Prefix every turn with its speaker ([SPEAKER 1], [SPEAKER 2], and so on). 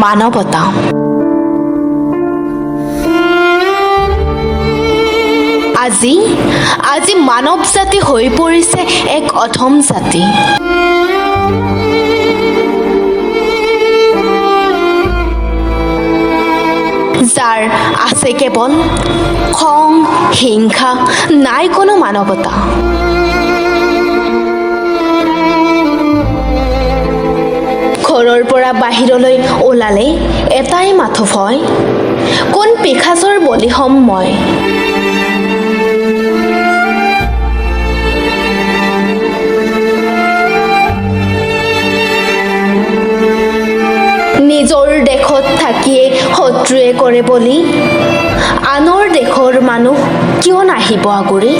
[SPEAKER 1] মানৱতা। আজি মানৱ জাতি হৈ পৰিছে এক অধম জাতি। যাৰ আছে কেৱল খং, হিংসা, নাই কোনো মানৱতা। ঘৰৰ পৰা বাহিৰলৈ ওলালে এটাই মাথো ভয়, কোন পিশাচৰ বলি হ'ম মই। নিজৰ দেশত থাকিয়ে শত্ৰুৱে কৰে বলি, আনৰ দেশৰ মানুহ কিয় নাহিব আগুৰি।